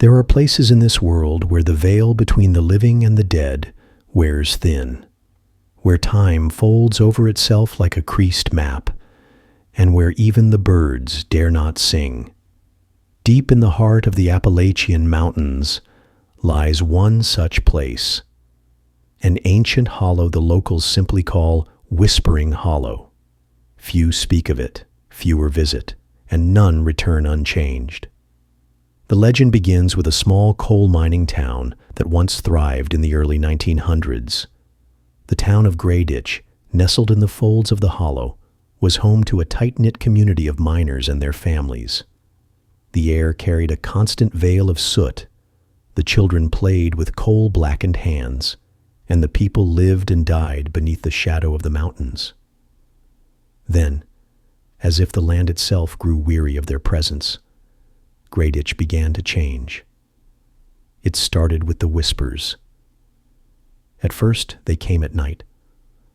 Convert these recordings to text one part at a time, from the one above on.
There are places in this world where the veil between the living and the dead wears thin, where time folds over itself like a creased map, and where even the birds dare not sing. Deep in the heart of the Appalachian Mountains lies one such place, an ancient hollow the locals simply call Whispering Hollow. Few speak of it, fewer visit, and none return unchanged. The legend begins with a small coal mining town that once thrived in the early 1900s. The town of Grayditch, nestled in the folds of the hollow, was home to a tight-knit community of miners and their families. The air carried a constant veil of soot. The children played with coal-blackened hands, and the people lived and died beneath the shadow of the mountains. Then, as if the land itself grew weary of their presence, Grayditch began to change. It started with the whispers. At first, they came at night,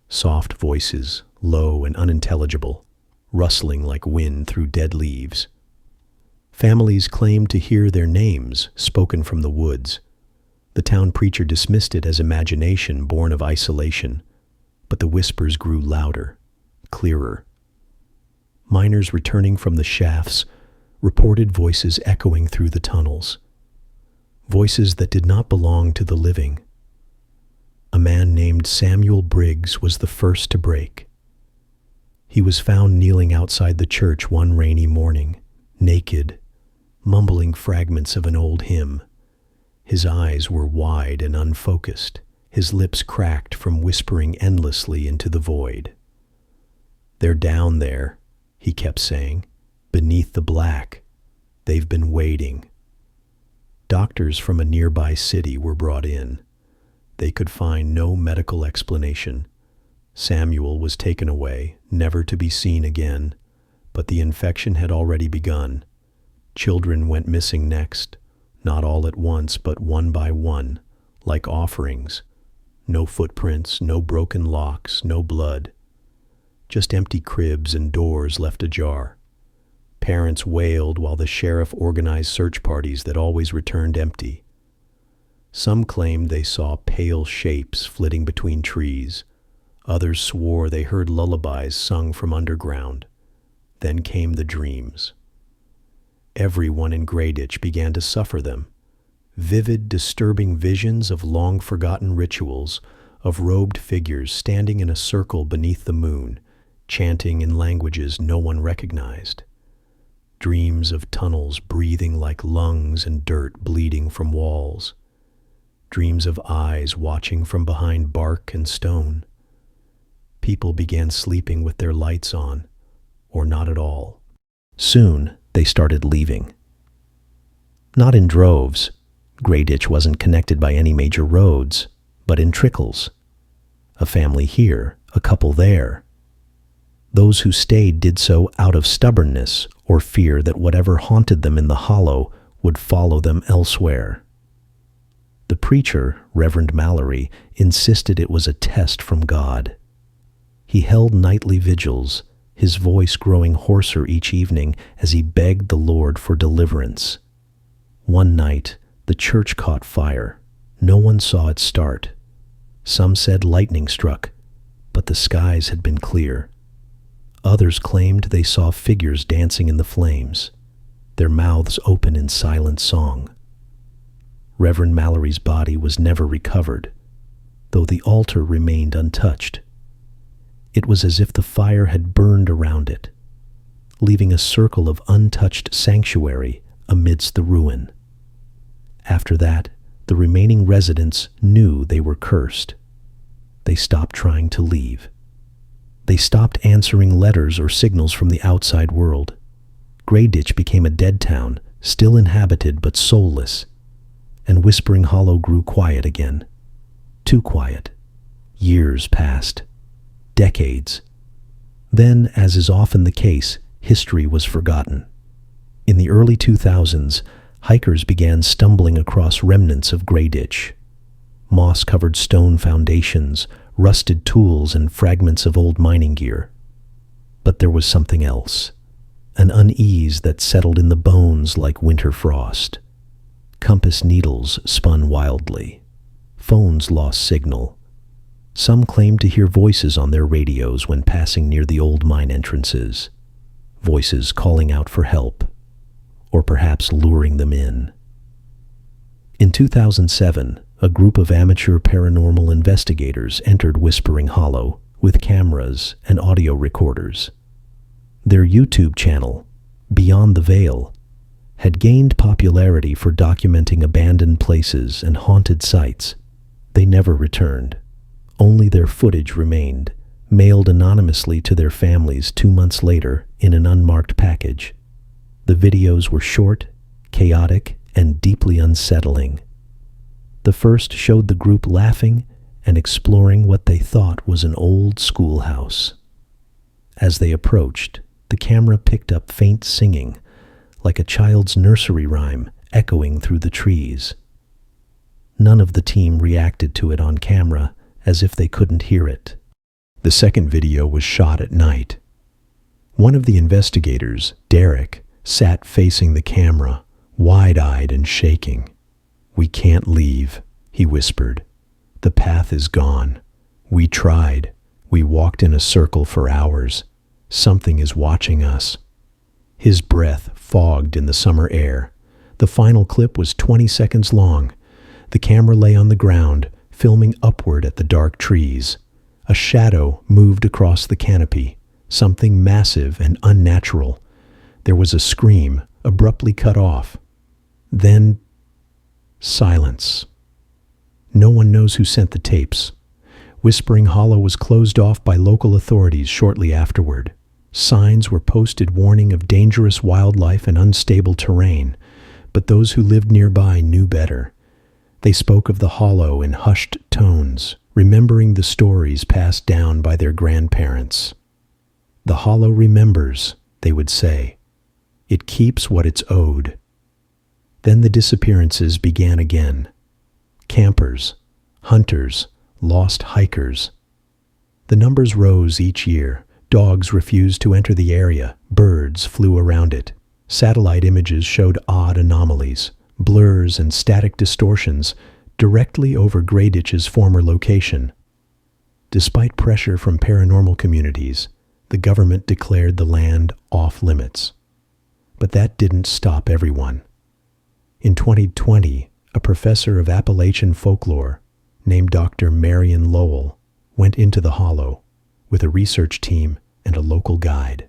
soft voices, low and unintelligible, rustling like wind through dead leaves. Families claimed to hear their names spoken from the woods. The town preacher dismissed it as imagination born of isolation, but the whispers grew louder, clearer. Miners returning from the shafts reported voices echoing through the tunnels, voices that did not belong to the living. A man named Samuel Briggs was the first to break. He was found kneeling outside the church one rainy morning, naked, mumbling fragments of an old hymn. His eyes were wide and unfocused, his lips cracked from whispering endlessly into the void. "They're down there," he kept saying, "beneath the black. They've been waiting." Doctors from a nearby city were brought in. They could find no medical explanation. Samuel was taken away, never to be seen again, but the infection had already begun. Children went missing next, not all at once, but one by one, like offerings. No footprints, no broken locks, no blood. Just empty cribs and doors left ajar. Parents wailed while the sheriff organized search parties that always returned empty. Some claimed they saw pale shapes flitting between trees. Others swore they heard lullabies sung from underground. Then came the dreams. Everyone in Grayditch began to suffer them. Vivid, disturbing visions of long-forgotten rituals, of robed figures standing in a circle beneath the moon, chanting in languages no one recognized. Dreams of tunnels breathing like lungs and dirt bleeding from walls. Dreams of eyes watching from behind bark and stone. People began sleeping with their lights on, or not at all. Soon, they started leaving. Not in droves. Grayditch wasn't connected by any major roads, but in trickles. A family here, a couple there. Those who stayed did so out of stubbornness or fear that whatever haunted them in the hollow would follow them elsewhere. The preacher, Reverend Mallory, insisted it was a test from God. He held nightly vigils, his voice growing hoarser each evening as he begged the Lord for deliverance. One night, the church caught fire. No one saw it start. Some said lightning struck, but the skies had been clear. Others claimed they saw figures dancing in the flames, their mouths open in silent song. Reverend Mallory's body was never recovered, though the altar remained untouched. It was as if the fire had burned around it, leaving a circle of untouched sanctuary amidst the ruin. After that, the remaining residents knew they were cursed. They stopped trying to leave. They stopped answering letters or signals from the outside world. Grayditch became a dead town, still inhabited but soulless, and Whispering Hollow grew quiet again. Too quiet. Years passed. Decades. Then, as is often the case, history was forgotten. In the early 2000s, hikers began stumbling across remnants of Grayditch. Moss-covered stone foundations, rusted tools, and fragments of old mining gear. But there was something else, an unease that settled in the bones like winter frost. Compass needles spun wildly. Phones lost signal. Some claimed to hear voices on their radios when passing near the old mine entrances. Voices calling out for help, or perhaps luring them in. In 2007, a group of amateur paranormal investigators entered Whispering Hollow with cameras and audio recorders. Their YouTube channel, Beyond the Veil, had gained popularity for documenting abandoned places and haunted sites. They never returned. Only their footage remained, mailed anonymously to their families 2 months later in an unmarked package. The videos were short, chaotic, and deeply unsettling. The first showed the group laughing and exploring what they thought was an old schoolhouse. As they approached, the camera picked up faint singing, like a child's nursery rhyme echoing through the trees. None of the team reacted to it on camera, as if they couldn't hear it. The second video was shot at night. One of the investigators, Derek, sat facing the camera, wide-eyed and shaking. "We can't leave," he whispered. "The path is gone. We tried. We walked in a circle for hours. Something is watching us." His breath fogged in the summer air. The final clip was 20 seconds long. The camera lay on the ground, filming upward at the dark trees. A shadow moved across the canopy, something massive and unnatural. There was a scream, abruptly cut off. Then, silence. No one knows who sent the tapes. Whispering Hollow was closed off by local authorities shortly afterward. Signs were posted warning of dangerous wildlife and unstable terrain, but those who lived nearby knew better. They spoke of the hollow in hushed tones, remembering the stories passed down by their grandparents. "The hollow remembers," they would say. "It keeps what it's owed." Then the disappearances began again. Campers, hunters, lost hikers. The numbers rose each year. Dogs refused to enter the area. Birds flew around it. Satellite images showed odd anomalies, blurs and static distortions directly over Greyditch's former location. Despite pressure from paranormal communities, the government declared the land off limits. But that didn't stop everyone. In 2020, a professor of Appalachian folklore named Dr. Marion Lowell went into the hollow with a research team and a local guide.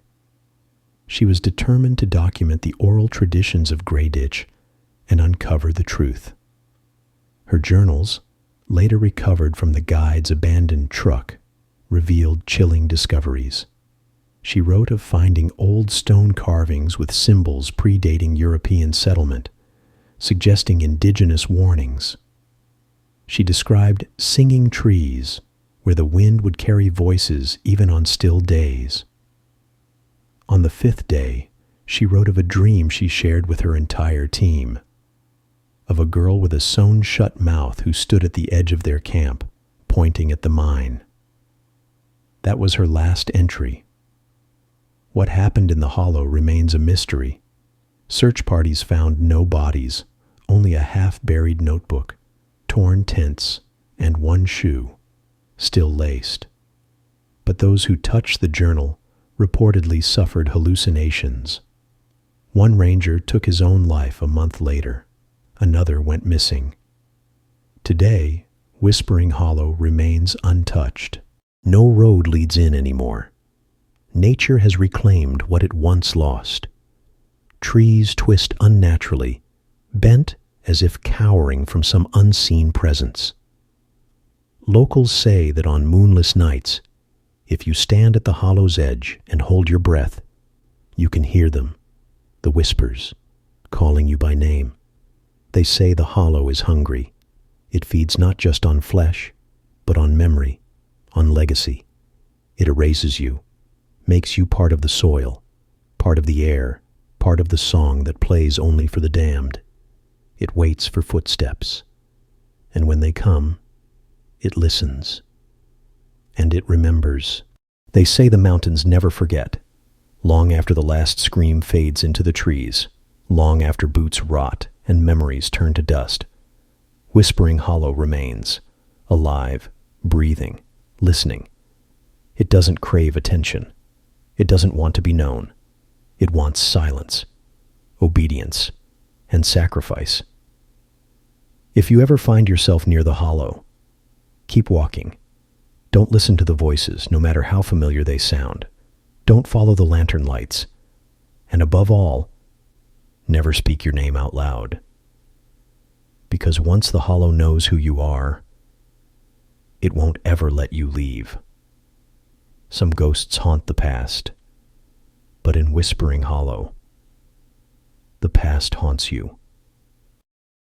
She was determined to document the oral traditions of Greyditch and uncover the truth. Her journals, later recovered from the guide's abandoned truck, revealed chilling discoveries. She wrote of finding old stone carvings with symbols predating European settlement, suggesting indigenous warnings. She described singing trees, where the wind would carry voices even on still days. On the 5th day, she wrote of a dream she shared with her entire team, of a girl with a sewn-shut mouth who stood at the edge of their camp, pointing at the mine. That was her last entry. What happened in the hollow remains a mystery. Search parties found no bodies, only a half-buried notebook, torn tents, and one shoe, still laced. But those who touched the journal reportedly suffered hallucinations. One ranger took his own life a month later. Another went missing. Today, Whispering Hollow remains untouched. No road leads in anymore. Nature has reclaimed what it once lost. Trees twist unnaturally, bent as if cowering from some unseen presence. Locals say that on moonless nights, if you stand at the hollow's edge and hold your breath, you can hear them, the whispers, calling you by name. They say the hollow is hungry. It feeds not just on flesh, but on memory, on legacy. It erases you, makes you part of the soil, part of the air, part of the song that plays only for the damned. It waits for footsteps, and when they come, it listens, and it remembers. They say the mountains never forget, long after the last scream fades into the trees, long after boots rot and memories turn to dust, Whispering Hollow remains, alive, breathing, listening. It doesn't crave attention. It doesn't want to be known. It wants silence, obedience, and sacrifice. If you ever find yourself near the hollow, keep walking. Don't listen to the voices, no matter how familiar they sound. Don't follow the lantern lights. And above all, never speak your name out loud. Because once the hollow knows who you are, it won't ever let you leave. Some ghosts haunt the past, but in Whispering Hollow, the past haunts you.